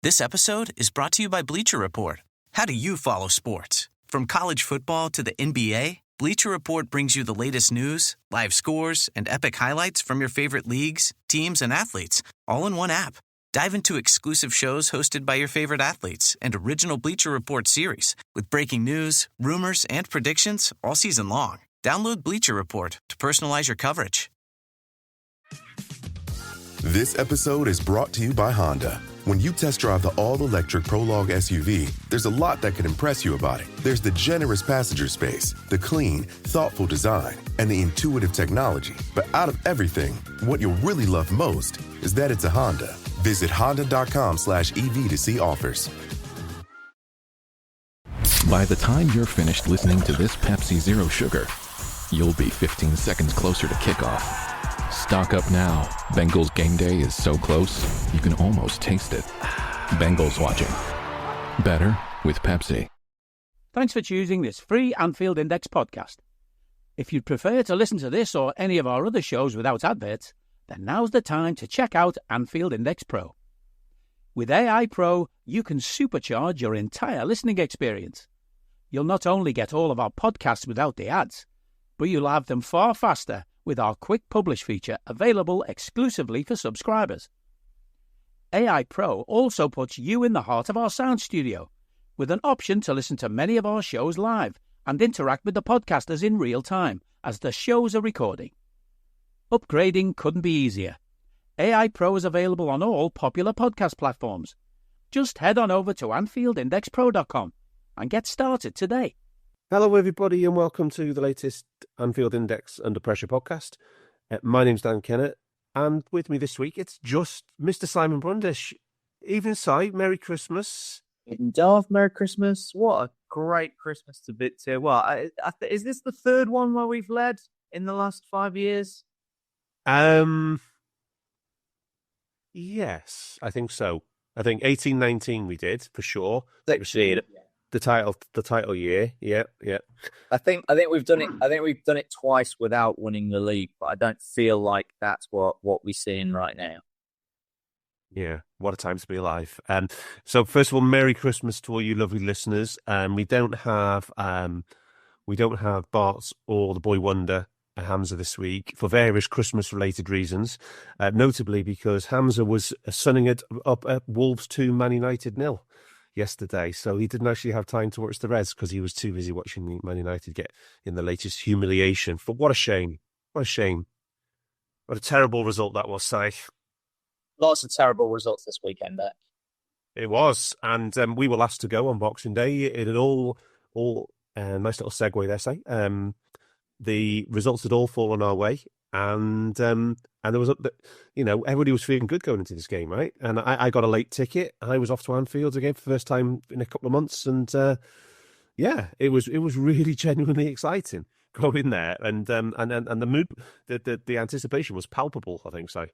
This episode is brought to you by Bleacher Report. How do you follow sports? From college football to the NBA, Bleacher Report brings you the latest news, live scores, and epic highlights from your favorite leagues, teams, and athletes, all in one app. Dive into exclusive shows hosted by your favorite athletes and original Bleacher Report series with breaking news, rumors, and predictions all season long. Download Bleacher Report to personalize your coverage. This episode is brought to you by Honda. When you test drive the all-electric Prologue SUV, there's a lot that could impress you about it. There's the generous passenger space, the clean, thoughtful design, and the intuitive technology. But out of everything, what you'll really love most is that it's a Honda. Visit honda.com/EV to see offers. By the time you're finished listening to this Pepsi Zero Sugar, you'll be 15 seconds closer to kickoff. Stock up now. Bengals game day is so close, you can almost taste it. Bengals watching. Better with Pepsi. Thanks for choosing this free Anfield Index podcast. If you'd prefer to listen to this or any of our other shows without adverts, then now's the time to check out Anfield Index Pro. With AI Pro, you can supercharge your entire listening experience. You'll not only get all of our podcasts without the ads, but you'll have them far faster with our Quick Publish feature available exclusively for subscribers. AI Pro also puts you in the heart of our sound studio, with an option to listen to many of our shows live and interact with the podcasters in real time as the shows are recording. Upgrading couldn't be easier. AI Pro is available on all popular podcast platforms. Just head on over to AnfieldIndexPro.com and get started today. Hello, everybody, and welcome to the latest Anfield Index Under Pressure podcast. My name's Dan Kennett, and with me this week, it's just Mr. Simon Brundish. Evening, Si. Merry Christmas. Darth, Merry Christmas. What a great Christmas to bit to. Well, is this the third one where we've led in the last 5 years? Yes, I think so. I think 18-19 we did, for sure. Actually, The title year, yeah. I think we've done it. I think we've done it twice without winning the league, but I don't feel like that's what we're seeing right now. Yeah, what a time to be alive. So first of all, Merry Christmas to all you lovely listeners. We don't have Barts or the boy wonder Hamzah this week for various Christmas-related reasons, notably because Hamzah was sunning it up at Wolves 2, Man United 0. Yesterday, so he didn't actually have time to watch the Reds because he was too busy watching Man United get in the latest humiliation. But what a shame. What a shame. What a terrible result that was, Si. Lots of terrible results this weekend, there. It was, and we were last to go on Boxing Day. It had all nice little segue there, Si. The results had all fallen our way, and there was, everybody was feeling good going into this game, right? And I got a late ticket. I was off to Anfield again for the first time in a couple of months, and it was really genuinely exciting going there, and the mood, the anticipation was palpable. I think so.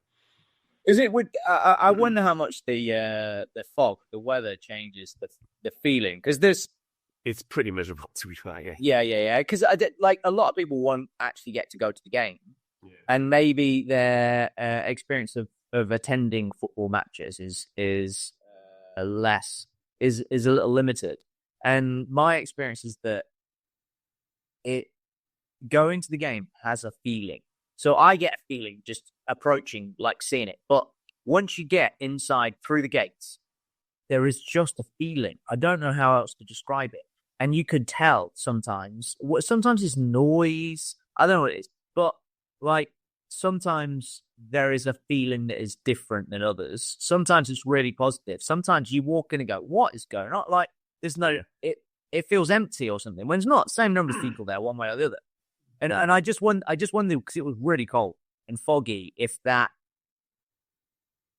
Is it? I wonder how much the fog, the weather changes the feeling, because it's pretty miserable, to be fair. Yeah. Because a lot of people won't actually get to go to the game. Yeah. And maybe their experience of attending football matches is a little limited. And my experience is that going to the game has a feeling. So I get a feeling just approaching, like seeing it. But once you get inside through the gates, there is just a feeling. I don't know how else to describe it. And you could tell sometimes it's noise. I don't know what it is, but like sometimes there is a feeling that is different than others. Sometimes it's really positive. Sometimes you walk in and go, what is going on? Like there's it feels empty or something. When it's not, same number of people there, one way or the other. And I just wondered, because it was really cold and foggy, if that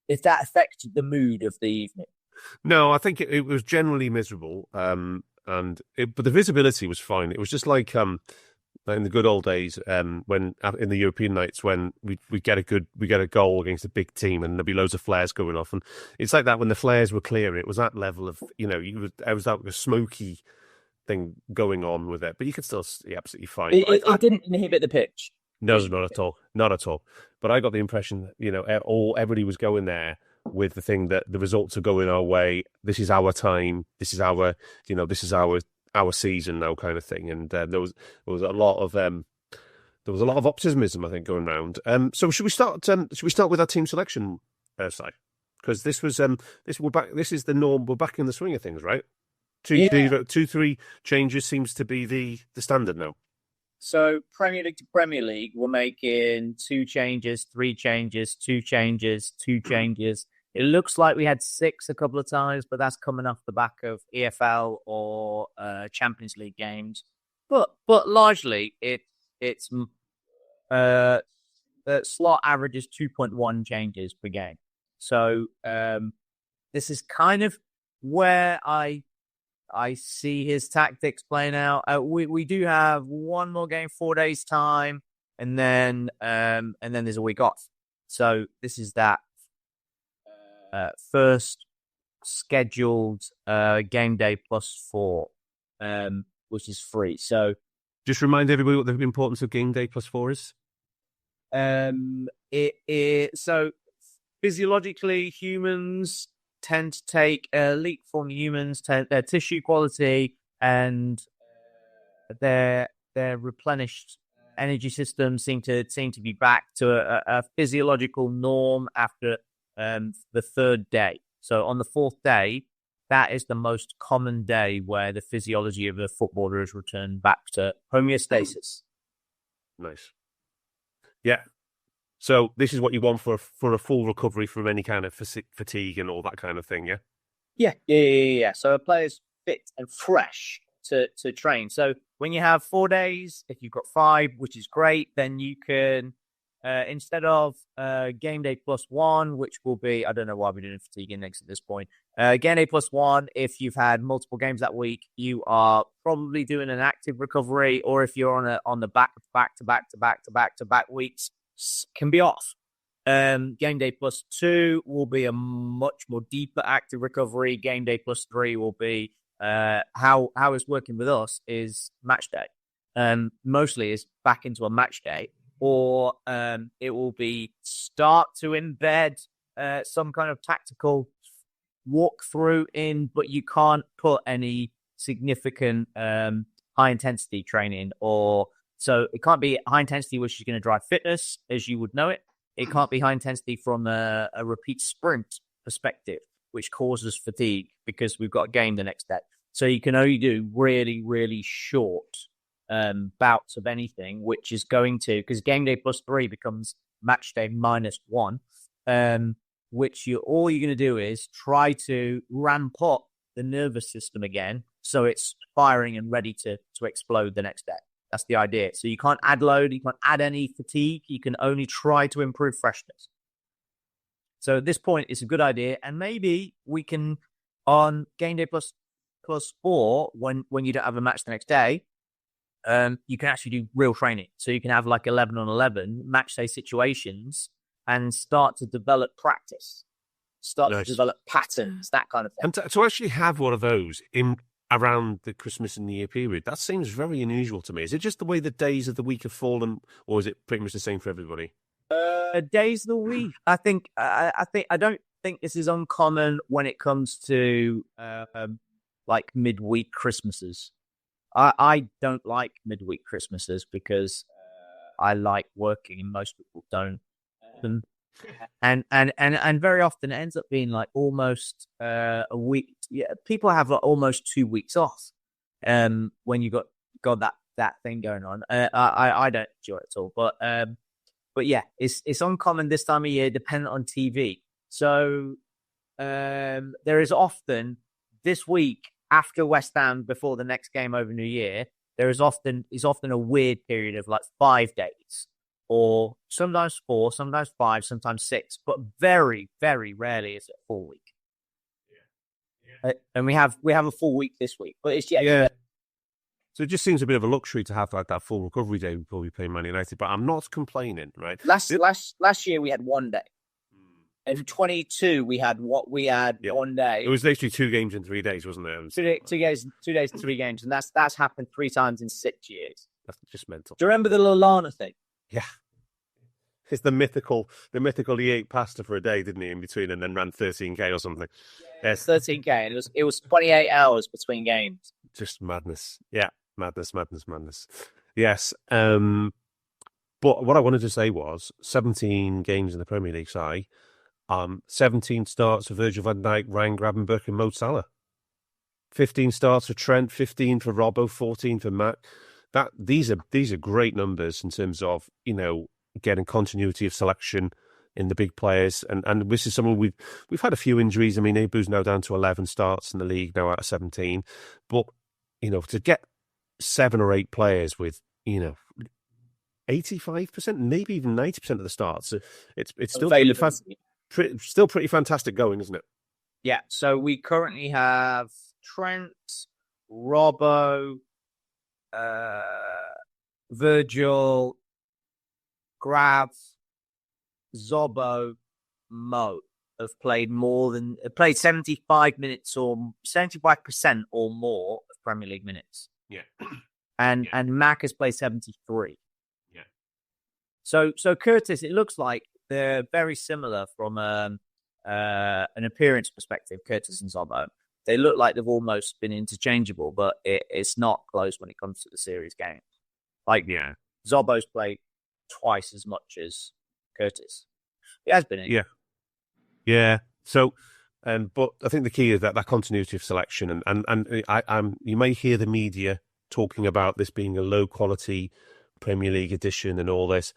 affected the mood of the evening. No, I think it was generally miserable. But the visibility was fine. It was just like in the good old days, when in the European nights when we get a goal against a big team and there'd be loads of flares going off, and it's like that when the flares were clear. It was that level of there was that smoky thing going on with it, but you could still see absolutely fine. It didn't inhibit the pitch. No, not at all. But I got the impression that everybody was going there with the thing that the results are going our way. This is our time. This is our, this is our season now, kind of thing. And there was a lot of optimism, I think, going round. So should we start? Should we start with our team selection, Si? Because this was we're back. This is the norm. We're back in the swing of things, right? 2-3 changes seems to be the standard now. So Premier League to Premier League, we're making 2 changes, 3 changes, 2 changes, 2 changes. It looks like we had 6 a couple of times, but that's coming off the back of EFL or Champions League games. But largely, it's the slot average is 2.1 changes per game. So this is kind of where I see his tactics playing out. We do have one more game, 4 days time, and then there's a week off. So this is that first scheduled game day +4, which is free. So just remind everybody what the importance of game day +4 is. So physiologically, humans tend to take elite form humans, their tissue quality and their replenished energy systems seem to be back to a physiological norm after the 3rd day. So on the 4th day, that is the most common day where the physiology of a footballer is returned back to homeostasis. Nice. Yeah. So this is what you want for a full recovery from any kind of fatigue and all that kind of thing, yeah? Yeah. So a player's fit and fresh to train. So when you have 4 days, if you've got 5, which is great, then you can, instead of game day +1, which will be, I don't know why we're doing fatigue index at this point, game day +1, if you've had multiple games that week, you are probably doing an active recovery, or if you're on the back to back weeks, can be off. Game day +2 will be a much more deeper active recovery. Game day +3 will be how it's working with us is match day. Mostly is back into a match day, or it will be start to embed some kind of tactical walkthrough in, but you can't put any significant high intensity training or. So it can't be high intensity, which is going to drive fitness, as you would know it. It can't be high intensity from a repeat sprint perspective, which causes fatigue because we've got a game the next day. So you can only do really, really short bouts of anything, which is going to, because game day +3 becomes match day -1, which all you're going to do is try to ramp up the nervous system again so it's firing and ready to explode the next day. That's the idea. So you can't add load, you can't add any fatigue, you can only try to improve freshness. So at this point, it's a good idea. And maybe we can, on game day +4, when you don't have a match the next day, you can actually do real training. So you can have like 11 on 11 match day situations and start to develop practice, to develop patterns, that kind of thing. And to actually have one of those in around the Christmas and New Year period, that seems very unusual to me. Is it just the way the days of the week have fallen, or is it pretty much the same for everybody? Days of the week. I don't think this is uncommon when it comes to like midweek Christmases. I don't like midweek Christmases because I like working and most people don't. And very often it ends up being like almost a week. Yeah, people have like almost 2 weeks off. When you got that thing going on. I don't enjoy it at all. But yeah, it's uncommon this time of year, dependent on TV. So there is often this week after West Ham before the next game over New Year. There is often a weird period of like 5 days. Or sometimes 4, sometimes 5, sometimes 6, but very, very rarely is it a full week. Yeah. And we have a full week this week, but it's yeah. So it just seems a bit of a luxury to have like that full recovery day before we play Man United. But I'm not complaining, right? Last year we had 1 day. In 22 we had 1 day. It was literally 2 games in 3 days, wasn't it? 2 days, 3 games, and that's happened 3 times in 6 years. That's just mental. Do you remember the Lallana thing? Yeah. It's the mythical he ate pasta for a day, didn't he, in between, and then ran 13K or something. Yes, 13K, and it was 28 hours between games. Just madness. Yeah, madness. Yes. But what I wanted to say was 17 games in the Premier League side, 17 starts for Virgil van Dijk, Ryan Gravenberch, and Mo Salah. 15 starts for Trent, 15 for Robbo, 14 for Matt. These are great numbers in terms of, you know, getting continuity of selection in the big players. And this is someone we've had a few injuries. I mean, Abu's now down to 11 starts in the league now out of 17. But, you know, to get 7 or 8 players with, you know, 85%, maybe even 90% of the starts, it's still pretty fantastic going, isn't it? Yeah. So we currently have Trent, Robbo, Virgil, Grav, Zobo, Mo have played 75% or more of Premier League minutes. Yeah. And Mac has played 73. Yeah. So Curtis, it looks like they're very similar from an appearance perspective, Curtis and Zobo. They look like they've almost been interchangeable, but it's not close when it comes to the series games. Like, yeah, Zobo's played twice as much as Curtis. He has been in. Yeah. So, but I think the key is that continuity of selection, and you may hear the media talking about this being a low quality Premier League edition and all this.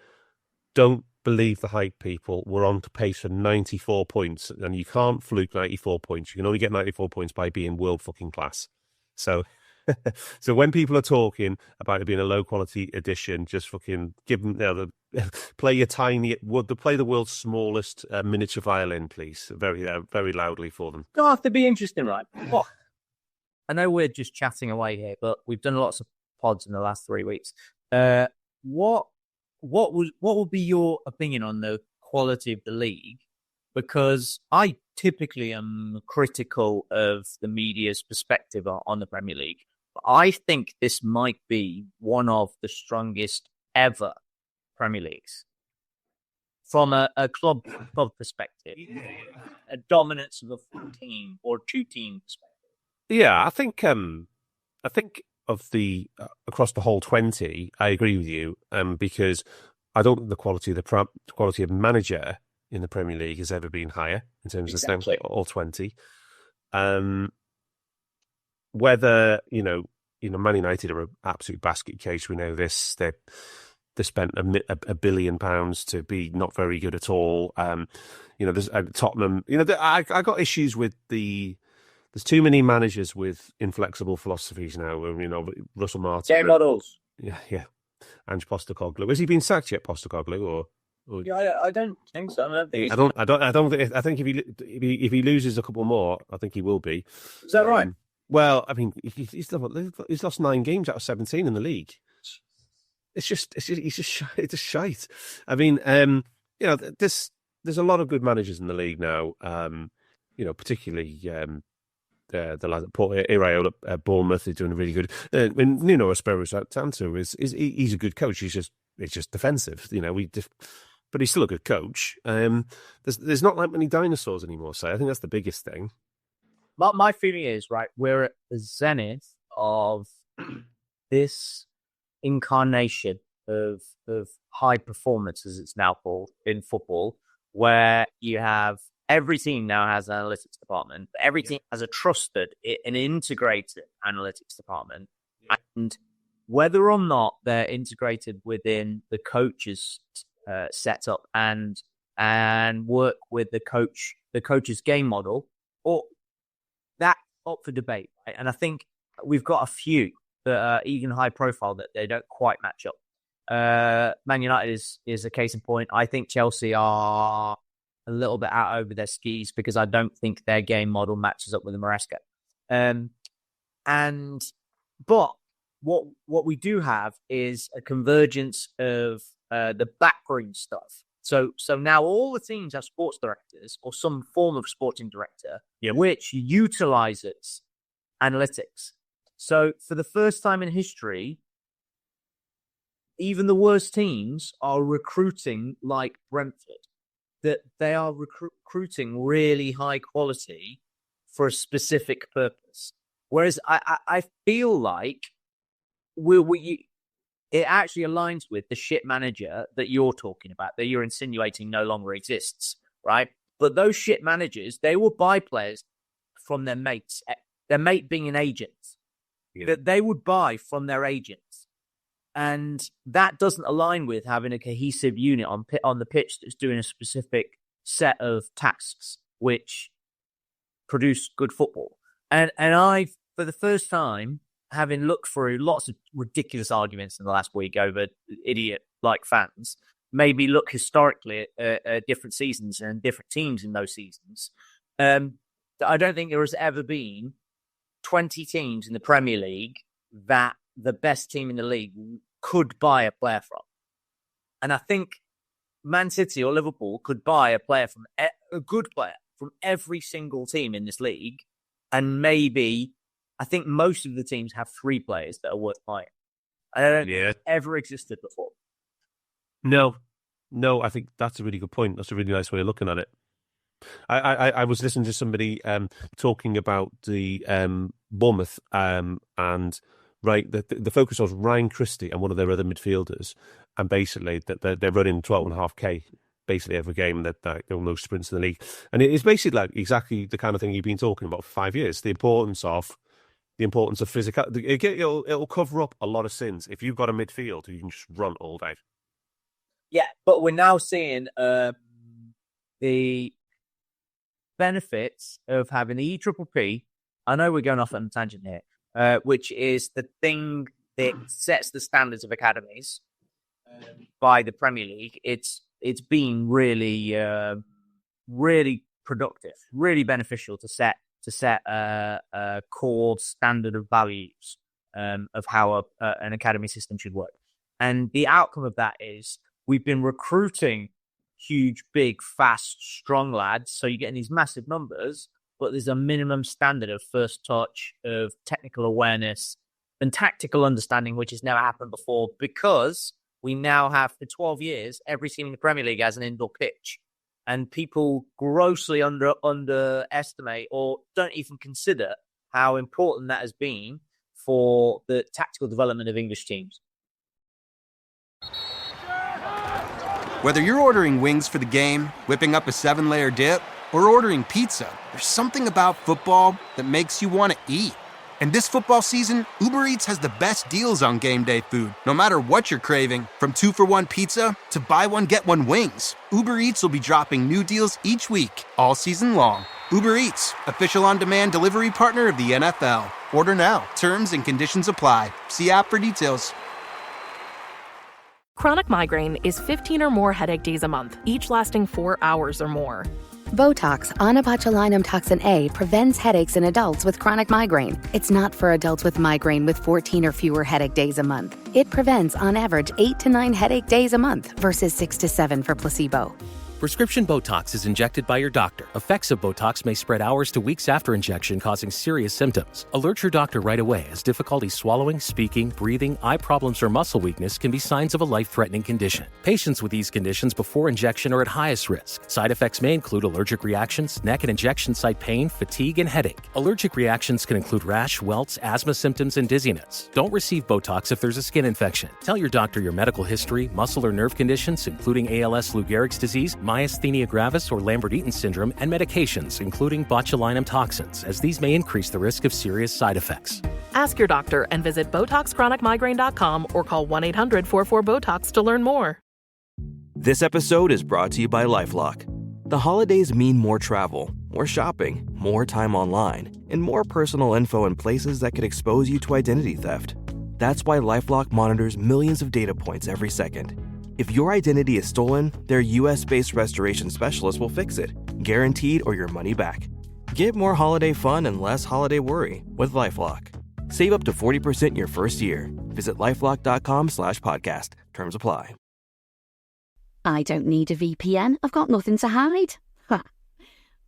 Don't believe the hype, people. We're on to pace for 94 points, and you can't fluke 94 points. You can only get 94 points by being world fucking class. So, so when people are talking about it being a low quality edition, just fucking give them play the world's smallest miniature violin, please, very very loudly for them. Darth, it'd be interesting, right? What? I know we're just chatting away here, but we've done lots of pods in the last 3 weeks. What would be your opinion on the quality of the league? Because I typically am critical of the media's perspective on the Premier League. But I think this might be one of the strongest ever Premier Leagues. From a club perspective, a dominance of a full team or 2-team perspective. Yeah, I think of the across the whole 20, I agree with you, because I don't think the quality of manager in the Premier League has ever been higher in terms of all 20. Whether you know, Man United are an absolute basket case. We know this. They spent £1 billion to be not very good at all. There's Tottenham. I got issues with There's too many managers with inflexible philosophies now. Russell Martin. Game models. Yeah. Ange Postecoglou. Has he been sacked yet, Postecoglou? Or... Yeah, I don't think so. I think if he loses a couple more, I think he will be. Is that right? Well, I mean, he's lost 9 games out of 17 in the league. It's just shite. I mean, there's a lot of good managers in the league now. Particularly the lad at Iraola at Bournemouth is doing really good. When Nuno Espirito Santo he's a good coach. He's just defensive. But he's still a good coach. There's not that many dinosaurs anymore. So I think that's the biggest thing. My feeling is, right, we're at the zenith of this incarnation of high performance, as it's now called in football, where you have every team now has an analytics department. Every team has a trusted, an integrated analytics department. And whether or not they're integrated within the coach's setup and work with the coach's game model, or that's up for debate. Right? And I think we've got a few that are even high profile that they don't quite match up. Man United is a case in point. I think Chelsea are a little bit out over their skis because I don't think their game model matches up with the Maresca. But what we do have is a convergence of the backroom stuff. So now all the teams have sports directors or some form of sporting director, which utilizes analytics. So for the first time in history, even the worst teams are recruiting like Brentford, that they are recruiting really high quality for a specific purpose. Whereas I feel like it actually aligns with the shit manager that you're talking about, that you're insinuating no longer exists, right? But those shit managers, they will buy players from their mates, their mate being an agent, that they would buy from their agents. And that doesn't align with having a cohesive unit on the pitch that's doing a specific set of tasks which produce good football. And I, for the first time, having looked through lots of ridiculous arguments in the last week over idiot-like fans, made me look historically at different seasons and different teams in those seasons. I don't think there has ever been 20 teams in the Premier League that the best team in the league could buy a player from. And I think Man City or Liverpool could buy a player from a good player from every single team in this league. And maybe, I think most of the teams have 3 players that are worth buying. I don't think it's ever existed before. No, I think that's a really good point. That's a really nice way of looking at it. I was listening to somebody talking about the Bournemouth and right, the focus was Ryan Christie and one of their other midfielders, and basically that they're running 12.5k basically every game. That there are no sprints in the league, and it's basically like exactly the kind of thing you've been talking about for 5 years. The importance of physical. It'll cover up a lot of sins if you've got a midfield who you can just run all day. Yeah, but we're now seeing the benefits of having the EPPP. I know we're going off on a tangent here, which is the thing that sets the standards of academies by the Premier League. It's been really, really productive, really beneficial to set a core standard of values of how an academy system should work. And the outcome of that is we've been recruiting huge, big, fast, strong lads. So you're getting these massive numbers, but there's a minimum standard of first touch, of technical awareness and tactical understanding, which has never happened before, because we now have, for 12 years, every team in the Premier League has an indoor pitch. And people grossly underestimate or don't even consider how important that has been for the tactical development of English teams. Whether you're ordering wings for the game, whipping up a 7-layer dip, or ordering pizza, there's something about football that makes you want to eat. And this football season, Uber Eats has the best deals on game day food. No matter what you're craving, from 2-for-1 pizza to buy one, get one wings, Uber Eats will be dropping new deals each week, all season long. Uber Eats, official on-demand delivery partner of the NFL. Order now. Terms and conditions apply. See app for details. Chronic migraine is 15 or more headache days a month, each lasting 4 hours or more. Botox, onabotulinum toxin A, prevents headaches in adults with chronic migraine. It's not for adults with migraine with 14 or fewer headache days a month. It prevents, on average, 8 to 9 headache days a month versus 6 to 7 for placebo. Prescription Botox is injected by your doctor. Effects of Botox may spread hours to weeks after injection, causing serious symptoms. Alert your doctor right away, as difficulty swallowing, speaking, breathing, eye problems, or muscle weakness can be signs of a life-threatening condition. Patients with these conditions before injection are at highest risk. Side effects may include allergic reactions, neck and injection site pain, fatigue, and headache. Allergic reactions can include rash, welts, asthma symptoms, and dizziness. Don't receive Botox if there's a skin infection. Tell your doctor your medical history, muscle or nerve conditions, including ALS, Lou Gehrig's disease, myasthenia gravis or Lambert-Eaton syndrome, and medications, including botulinum toxins, as these may increase the risk of serious side effects. Ask your doctor and visit BotoxChronicMigraine.com or call 1-800-44-BOTOX to learn more. This episode is brought to you by LifeLock. The holidays mean more travel, more shopping, more time online, and more personal info in places that could expose you to identity theft. That's why LifeLock monitors millions of data points every second. If your identity is stolen, their US-based restoration specialist will fix it, guaranteed, or your money back. Get more holiday fun and less holiday worry with LifeLock. Save up to 40% your first year. Visit LifeLock.com/podcast. Terms apply. I don't need a VPN. I've got nothing to hide. Ha.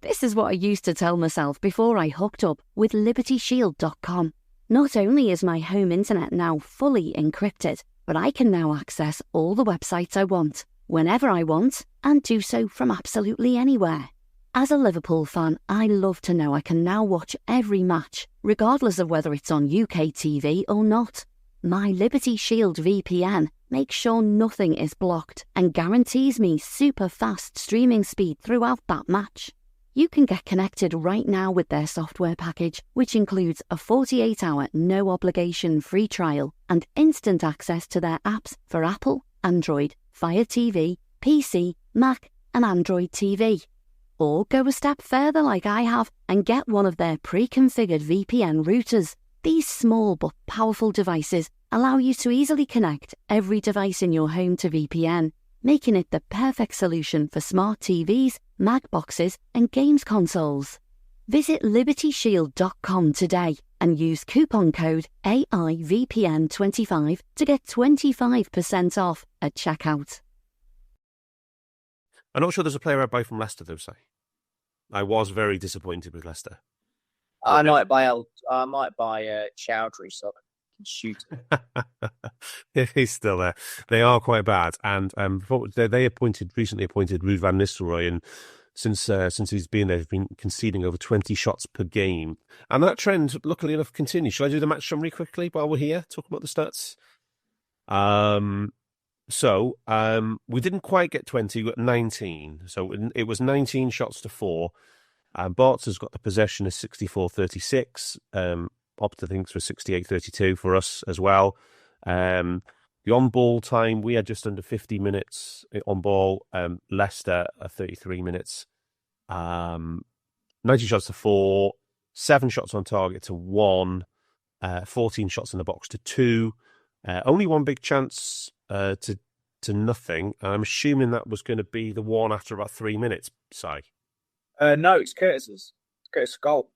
This is what I used to tell myself before I hooked up with LibertyShield.com. Not only is my home internet now fully encrypted, but I can now access all the websites I want, whenever I want, and do so from absolutely anywhere. As a Liverpool fan, I love to know I can now watch every match, regardless of whether it's on UK TV or not. My Liberty Shield VPN makes sure nothing is blocked and guarantees me super fast streaming speed throughout that match. You can get connected right now with their software package, which includes a 48-hour no-obligation free trial and instant access to their apps for Apple, Android, Fire TV, PC, Mac and Android TV. Or go a step further like I have and get one of their pre-configured VPN routers. These small but powerful devices allow you to easily connect every device in your home to VPN, making it the perfect solution for smart TVs, Mac boxes and games consoles. Visit libertyshield.com today and use coupon code AIVPN25 to get 25% off at checkout. I'm not sure there's a player I'd buy from Leicester, though, Si. I was very disappointed with Leicester. I might buy Chowdhury so I can shoot him. He's still there. They are quite bad, and they recently appointed Ruud van Nistelrooy, and since he's been there, they've been conceding over 20 shots per game, and that trend, luckily enough, continues. Shall I do the match summary quickly while we're here, talk about the stats? So we didn't quite get 20, we got 19. So it was 19 shots to 4. Barts has got the possession of 64-36. Opta thinks for 68-32 for us as well. The on-ball time, we had just under 50 minutes on ball. Leicester 33 minutes. 90 shots to 4. 7 shots on target to 1. 14 shots in the box to 2. Only one big chance to nothing. I'm assuming that was going to be the one after about 3 minutes, Si. No, it's Curtis's. It's Curtis' goal.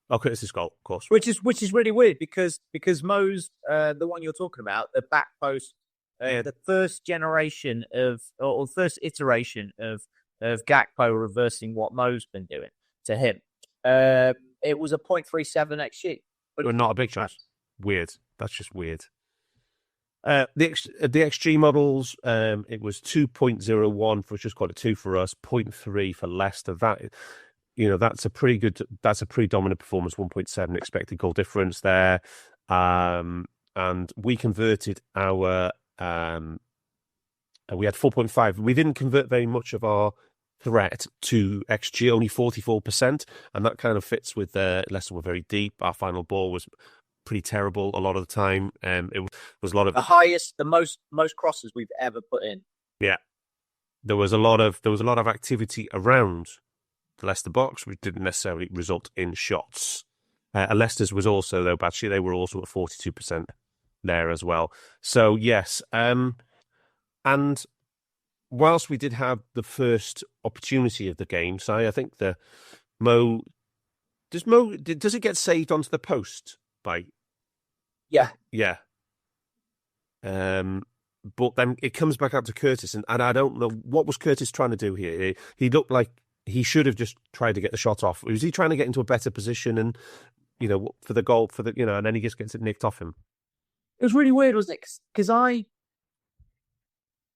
Oh, Curtis's goal, of course. Which is really weird because Mo's the one you're talking about, the back post, the first generation or first iteration of Gakpo reversing what Mo's been doing to him. It was a 0.37 XG. But not a big chance. Weird. That's just weird. The XG models, it was 2.01 for just called it 2 for us, 0.3 for Leicester. That's a pretty dominant performance. 1.7 expected goal difference there, and we converted our we had 4.5. We didn't convert very much of our threat to XG, only 44%, and that kind of fits with Leicester were very deep. Our final ball was pretty terrible a lot of the time. It was a lot of the most crosses we've ever put in. Yeah, there was a lot of activity around the Leicester box, which didn't necessarily result in shots. Leicester's was also though bad. They were also at 42% there as well. So yes, and whilst we did have the first opportunity of the game, so I think does it get saved onto the post? Yeah. But then it comes back out to Curtis, and I don't know what was Curtis trying to do here. He looked like he should have just tried to get the shot off. Was he trying to get into a better position and for the goal and then he just gets it nicked off him? It was really weird, wasn't it? Because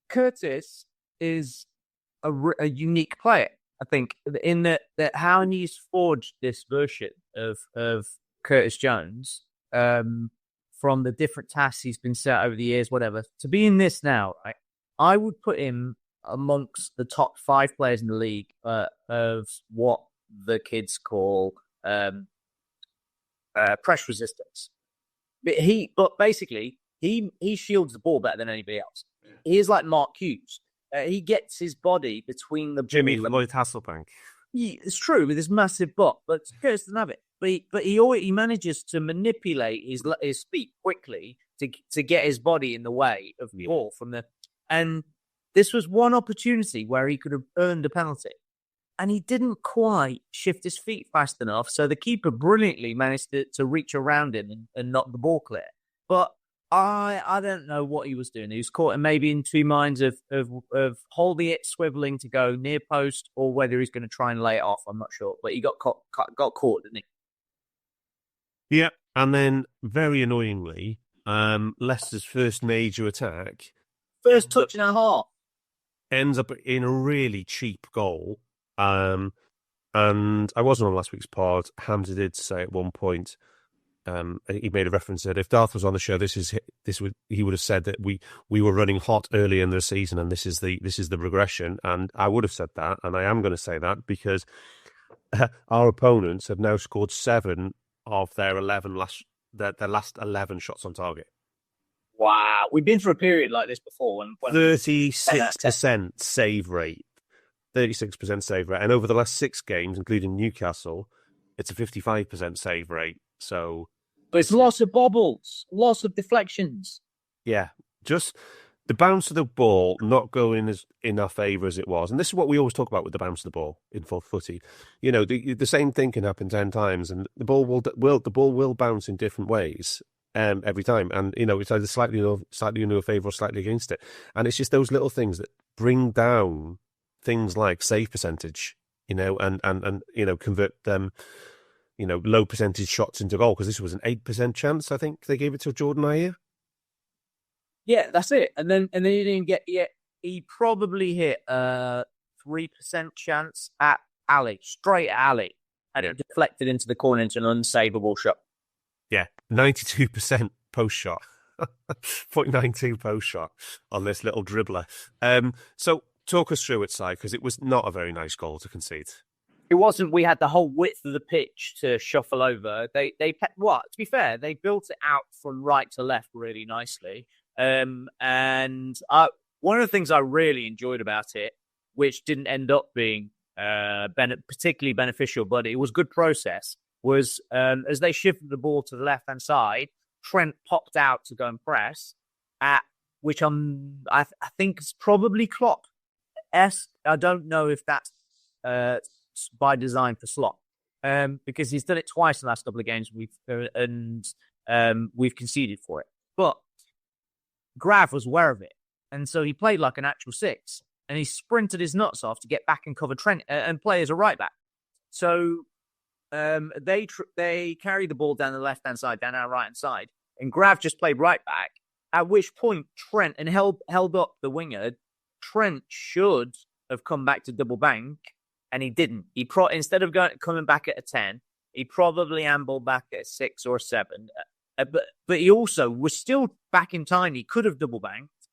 Curtis is a unique player, I think, in that how he's forged this version of Curtis Jones, from the different tasks he's been set over the years, whatever, to be in this now, right? I would put him amongst the top 5 players in the league of what the kids call press resistance. But basically, he shields the ball better than anybody else. He is like Mark Hughes. He gets his body between the Jimmy ball. Lloyd Hasselbank. Yeah, it's true with his massive butt, but Curtis doesn't have it. But he manages to manipulate his feet quickly to get his body in the way of the ball from the. And this was one opportunity where he could have earned a penalty, and he didn't quite shift his feet fast enough. So the keeper brilliantly managed to reach around him and knock the ball clear. But I don't know what he was doing. He was caught maybe in two minds of holding it, swiveling to go near post, or whether he's going to try and lay it off. I'm not sure, but he got caught, didn't he? Yeah, and then very annoyingly, Leicester's first major attack. First touch and a half. Ends up in a really cheap goal. And I wasn't on last week's pod. Hamzah did say at one point, he made a reference that if Darth was on the show, he would have said that we were running hot early in the season, and this is the regression. And I would have said that, and I am going to say that because our opponents have now scored 7 of their their last 11 shots on target. Wow, we've been through a period like this before. When 36% save rate. 36% save rate. And over the last 6 games, including Newcastle, it's a 55% save rate. So, but it's lots of bobbles, lots of deflections. Yeah, just the bounce of the ball not going in our favour as it was. And this is what we always talk about with the bounce of the ball in full footy. You know, the same thing can happen 10 times, and the ball will bounce in different ways. Every time, and you know, it's either slightly in our favour or slightly against it, and it's just those little things that bring down things like save percentage, you know, and you know, convert them, you know, low percentage shots into goal, because this was an 8% chance, I think they gave it to Jordan Ayew. Yeah, that's it, and then he didn't get yet. He probably hit a 3% chance at Ali, straight at Ali, and it deflected into the corner into an unsavable shot. Yeah, 92% post shot, 0.92 post shot on this little dribbler. So talk us through it, Si, because it was not a very nice goal to concede. It wasn't. We had the whole width of the pitch to shuffle over. To be fair, they built it out from right to left really nicely. And one of the things I really enjoyed about it, which didn't end up being particularly beneficial, but it was good process, was as they shifted the ball to the left-hand side, Trent popped out to go and press, at which I think is probably Klopp. I don't know if that's by design for Slot, because he's done it twice in the last couple of games, we've conceded for it. But Grav was aware of it, and so he played like an actual 6, and he sprinted his nuts off to get back and cover Trent and play as a right back. So they carried the ball down the left-hand side, down our right-hand side, and Grav just played right back, at which point Trent, and held up the winger. Trent should have come back to double bank, and he didn't. Instead of coming back at a 10, he probably ambled back at a 6 or 7. But he also was still back in time. He could have double banked,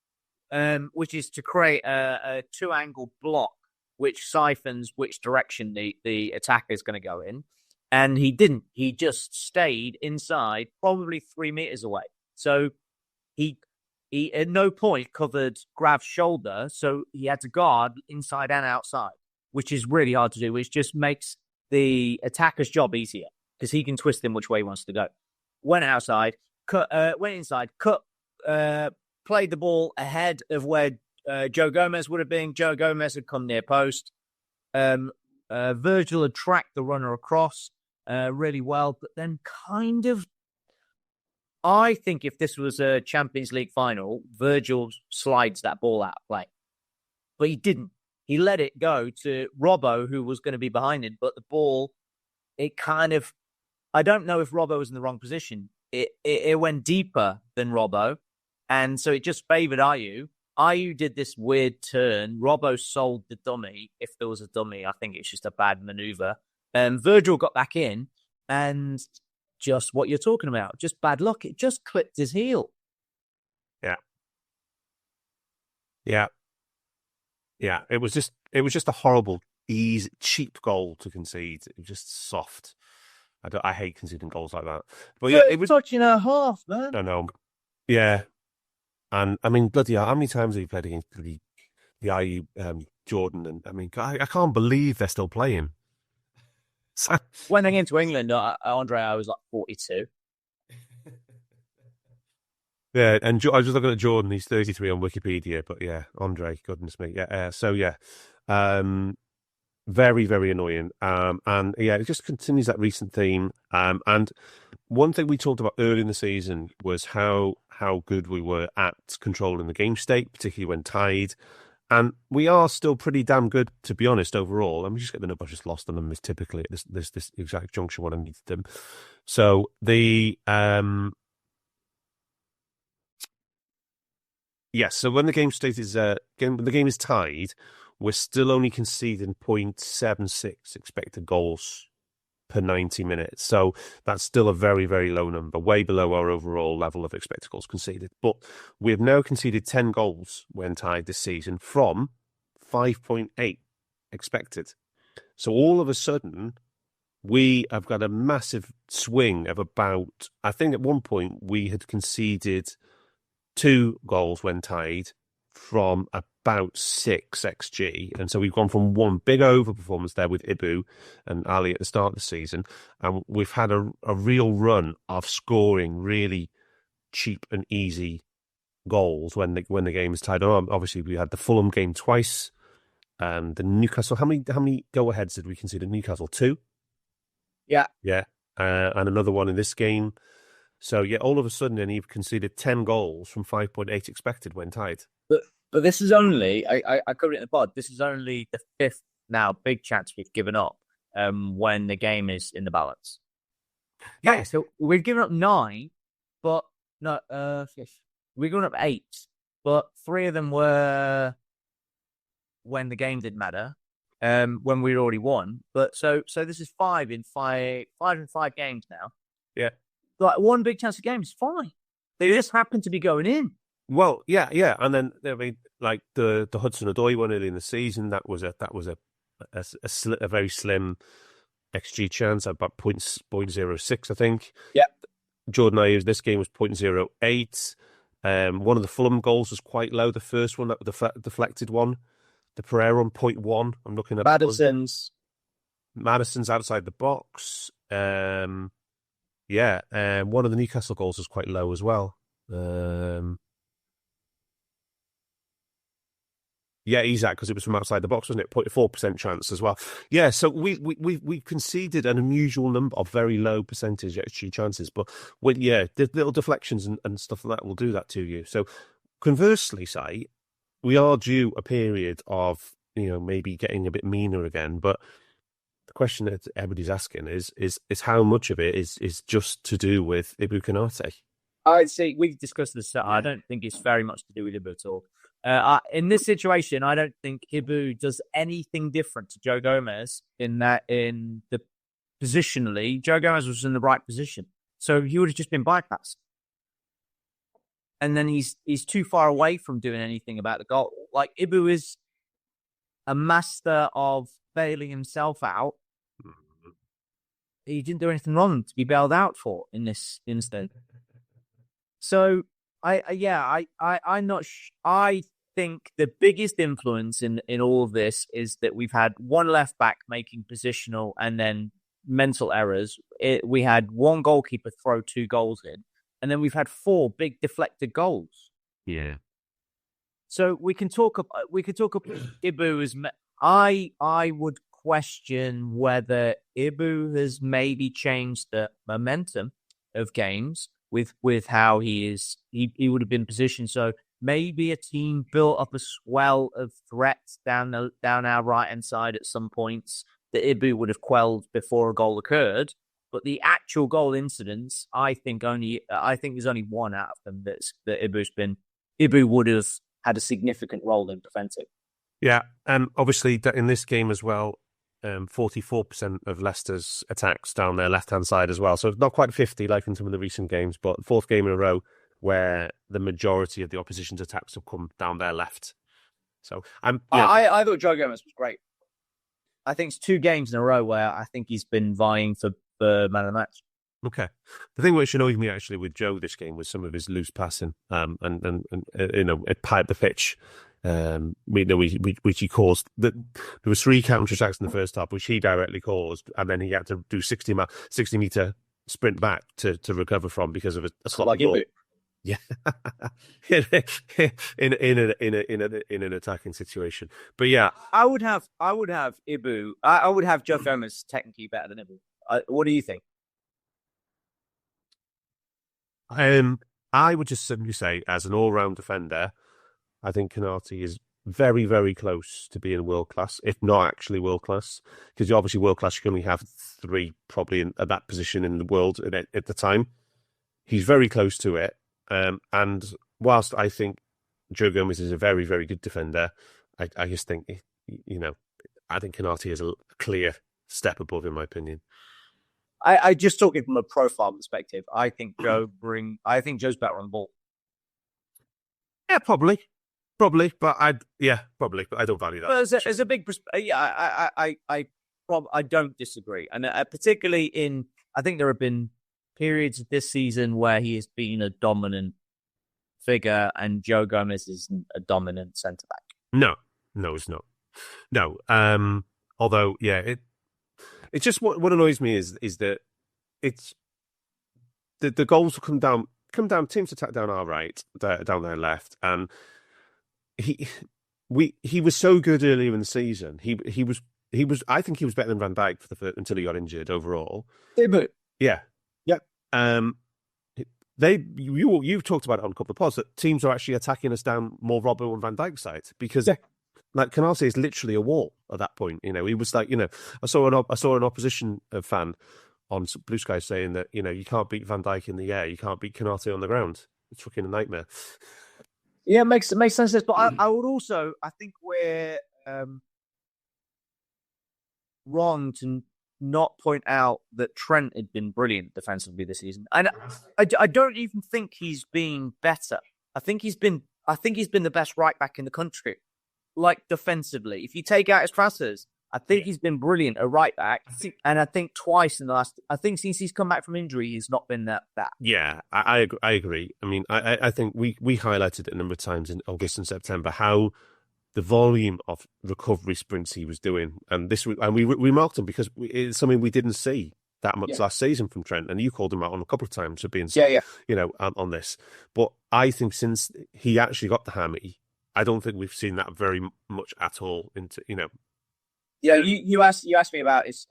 which is to create a 2-angle block, which siphons which direction the attacker is going to go in. And he didn't. He just stayed inside, probably 3 meters away. So he at no point covered Grav's shoulder, so he had to guard inside and outside, which is really hard to do, which just makes the attacker's job easier, because he can twist him which way he wants to go. Went outside, went inside, played the ball ahead of where Joe Gomez would have been. Joe Gomez had come near post. Virgil had tracked the runner across really well, but then kind of, I think if this was a Champions League final, Virgil slides that ball out of play. But he didn't. He let it go to Robbo, who was going to be behind him, but the ball, it kind of, I don't know if Robbo was in the wrong position. It went deeper than Robbo, and so it just favoured Ayew. Ayew did this weird turn. Robbo sold the dummy. If there was a dummy, I think it's just a bad manoeuvre. Virgil got back in, and just what you're talking about, just bad luck. It just clipped his heel. Yeah. It was just a horrible, easy, cheap goal to concede. It was just soft. I hate conceding goals like that. But yeah, it was touching a half, man. I know. Yeah. And I mean, bloody hell, how many times have you played against the Ayew Jordan? And I mean, I can't believe they're still playing. So... When they came to England, Andre, I was like 42. Yeah, and I was just looking at Jordan. He's 33 on Wikipedia, but yeah, Andre, goodness me. Yeah, so yeah, very, very annoying. And yeah, it just continues that recent theme. And one thing we talked about early in the season was how good we were at controlling the game state, particularly when tied. And we are still pretty damn good, to be honest, overall. And we just get the numbers just lost on them is typically at this exact juncture when I needed them. So the Yes, so when the game state is when the game is tied, we're still only conceding 0.76 expected goals per 90 minutes. So that's still a very, very low number, way below our overall level of expected goals conceded. But we have now conceded 10 goals when tied this season from 5.8 expected. So all of a sudden, we have got a massive swing of about, I think at one point we had conceded 2 goals when tied from about 6 XG. And so we've gone from one big overperformance there with Ibu and Ali at the start of the season. And we've had a real run of scoring really cheap and easy goals when the game is tied on. Obviously, we had the Fulham game twice. And the Newcastle, how many go-aheads did we concede in Newcastle? 2? Yeah. Yeah. And another one in this game. So, yeah, all of a sudden, then you've conceded 10 goals from 5.8 expected when tied. But this is only, I covered it in the pod, this is only the 5th now big chance we've given up when the game is in the balance. Yeah, so we've given up 9, but no, we've given up 8, but 3 of them were when the game didn't matter, when we'd already won. But so this is 5 in 5 games now. Yeah. Like one big chance of game is fine. They just happen to be going in. Well, yeah, and then I mean, like the Hudson-Odoi one early in the season, that was a very slim XG chance, about 0.06, I think. Yeah. Jordan Ayew's this game was 0.08. One of the Fulham goals was quite low. The first one, that deflected one, the Pereira on 0.1. I'm looking at Maddison's outside the box. Yeah, one of the Newcastle goals was quite low as well. Yeah, Isak, because it was from outside the box, wasn't it? 0.4% chance as well. Yeah, so we've conceded an unusual number of very low percentage XG chances, but the little deflections and stuff like that will do that to you. So conversely, say, we are due a period of, maybe getting a bit meaner again, but the question that everybody's asking is how much of it is just to do with Ibu Konate? I'd say we've discussed this. I don't think it's very much to do with Ibu at all. In this situation, I don't think Ibu does anything different to Joe Gomez in the positionally. Joe Gomez was in the right position, so he would have just been bypassed. And then he's too far away from doing anything about the goal. Like Ibu is a master of bailing himself out. He didn't do anything wrong to be bailed out for in this instance. So I think the biggest influence in all of this is that we've had one left back making positional and then mental errors. We had one goalkeeper throw 2 goals in, and then we've had 4 big deflected goals. Yeah. So we can talk up Ibu as I would question whether Ibu has maybe changed the momentum of games with how he would have been positioned. So maybe a team built up a swell of threats down our right hand side at some points that Ibu would have quelled before a goal occurred. But the actual goal incidents, I think there's only one out of them that Ibu would have had a significant role in preventing. Yeah, and obviously in this game as well, 44% of Leicester's attacks down their left-hand side as well. So not quite 50 like in some of the recent games, but 4th game in a row where the majority of the opposition's attacks have come down their left. So I thought Joe Gomez was great. I think it's 2 games in a row where I think he's been vying for man of the match. Okay. The thing which annoyed me actually with Joe this game was some of his loose passing, and it piped the pitch. Which he caused. There was 3 counter attacks in the first half, which he directly caused, and then he had to do 60-meter sprint back to recover from because of a sloppy goal. Yeah, in an attacking situation. But yeah, I would have Ibu. I would have Joe Gomez technically better than Ibu. What do you think? I would just simply say, as an all-round defender, I think Konate is very, very close to being world class, if not actually world class. Because obviously world class, you can only have 3 probably at that position in the world at the time. He's very close to it. And whilst I think Joe Gomez is a very, very good defender. I just think, I think Konate is a clear step above, in my opinion. I just talking from a profile perspective. I think Joe's better on the ball. Yeah, probably, but I don't value that. But as a big, I don't disagree, and particularly I think there have been periods of this season where he has been a dominant figure, and Joe Gomez isn't a dominant centre back. No, it's not. No, although it's just what annoys me is that it's the goals will come down. Teams attack down our right, down their left, and he was so good earlier in the season. He was. I think he was better than Van Dijk until he got injured overall. Yeah. You've talked about it on a couple of pods that teams are actually attacking us down more Robbo and Van Dijk's side because like Konate is literally a wall at that point. He was like, I saw an opposition fan on Blue Sky saying that, you can't beat Van Dijk in the air, you can't beat Konate on the ground. It's fucking a nightmare. Yeah, it makes sense. But I would also, I think we're wrong to not point out that Trent had been brilliant defensively this season, and I don't even think he's been better. I think he's been the best right back in the country, like defensively. If you take out his crosses, I think he's been brilliant at right back, and I think twice in the last. I think since he's come back from injury, he's not been that bad. Yeah, I agree. I mean, I think we highlighted it a number of times in August and September how the volume of recovery sprints he was doing, and we remarked him because it's something we didn't see that much last season from Trent, and you called him out on a couple of times for being, on this. But I think since he actually got the hammy, I don't think we've seen that very much at all. Yeah, you asked me about is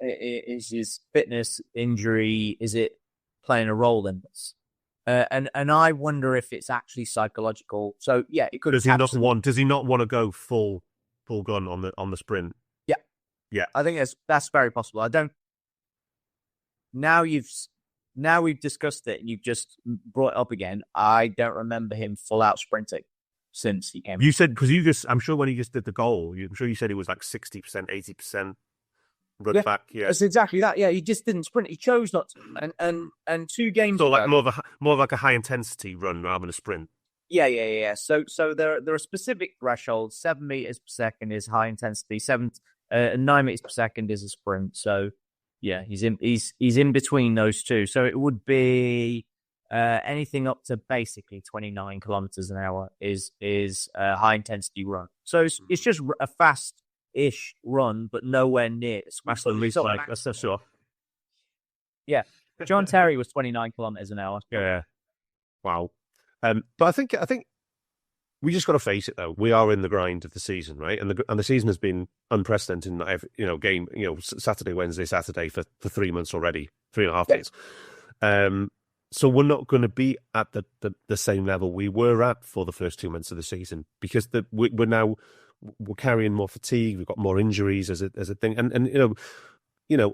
his fitness, injury, is it playing a role in this? And I wonder if it's actually psychological. So yeah, it could. Does he not want to go full gun on the sprint? Yeah. I think that's very possible. I don't. Now we've discussed it, and you've just brought it up again. I don't remember him full out sprinting since he came. You said because I'm sure when he just did the goal, I'm sure you said it was like 60%, 80%. Run back, That's exactly that. Yeah, he just didn't sprint. He chose not to. And 2 games. So like more of like a high intensity run rather than a sprint. Yeah. So there are specific thresholds. 7 meters per second is high intensity. 9 meters per second is a sprint. So yeah, he's in between those two. So it would be anything up to basically 29 kilometers an hour is a high intensity run. So it's just a fast-ish run, but nowhere near. That's so sure. Yeah, John Terry was 29 kilometers an hour. Yeah, wow. But I think we just got to face it though. We are in the grind of the season, right? And the season has been unprecedented. In every, game, Saturday, Wednesday, Saturday for 3 months already, 3.5 days. So we're not going to be at the same level we were at for the first 2 months of the season because we're carrying more fatigue. We've got more injuries as a thing, and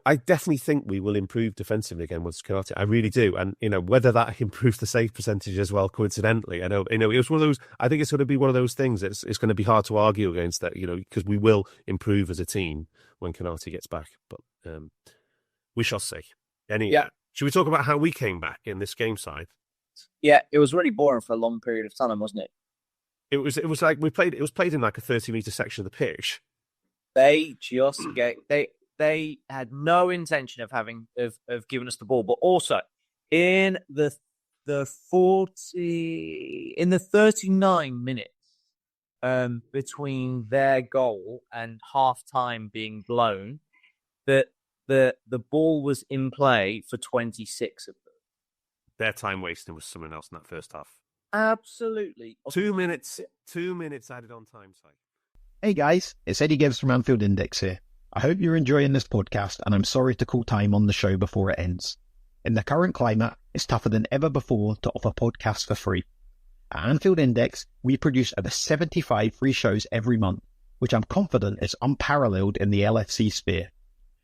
I definitely think we will improve defensively again with Konate. I really do, and whether that improves the save percentage as well. Coincidentally, I know it was one of those. I think it's going to be one of those things. It's going to be hard to argue against that, because we will improve as a team when Konate gets back. But we shall see. Should we talk about how we came back in this game side? Yeah, it was really boring for a long period of time, wasn't it? It was like it was played in like a 30-meter section of the pitch. They just they had no intention of having of giving us the ball, but also in the 39 minutes between their goal and half time being blown, that the ball was in play for 26 of them. Their time wasting was something else in that first half. Absolutely. 2 minutes added on time side. Hey guys, it's Eddie Gibbs from Anfield Index here. I hope you're enjoying this podcast, and I'm sorry to call time on the show before it ends. In the current climate, it's tougher than ever before to offer podcasts for free. At Anfield Index, we produce over 75 free shows every month, which I'm confident is unparalleled in the LFC sphere.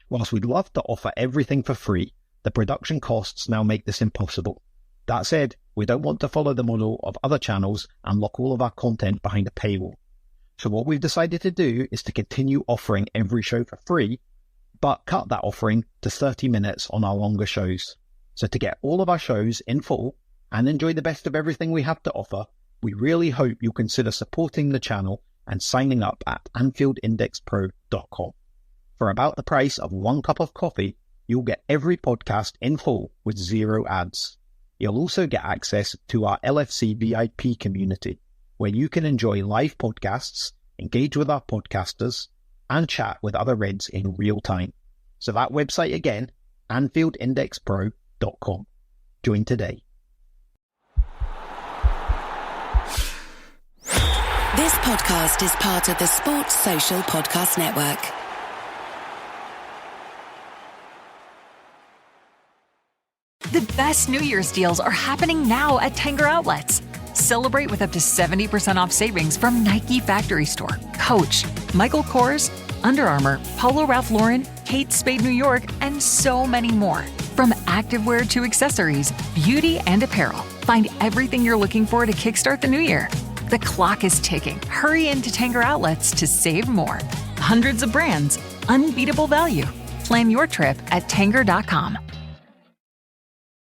Whilst we'd love to offer everything for free, the production costs now make this impossible. That said, we don't want to follow the model of other channels and lock all of our content behind a paywall. So what we've decided to do is to continue offering every show for free, but cut that offering to 30 minutes on our longer shows. So to get all of our shows in full and enjoy the best of everything we have to offer, we really hope you'll consider supporting the channel and signing up at AnfieldIndexPro.com. For about the price of 1 cup of coffee, you'll get every podcast in full with 0 ads. You'll also get access to our LFC VIP community, where you can enjoy live podcasts, engage with our podcasters, and chat with other Reds in real time. So that website again, AnfieldIndexPro.com. Join today. This podcast is part of the Sports Social Podcast Network. The best New Year's deals are happening now at Tanger Outlets. Celebrate with up to 70% off savings from Nike Factory Store, Coach, Michael Kors, Under Armour, Polo Ralph Lauren, Kate Spade New York, and so many more. From activewear to accessories, beauty and apparel, find everything you're looking for to kickstart the new year. The clock is ticking. Hurry into Tanger Outlets to save more. Hundreds of brands, unbeatable value. Plan your trip at Tanger.com.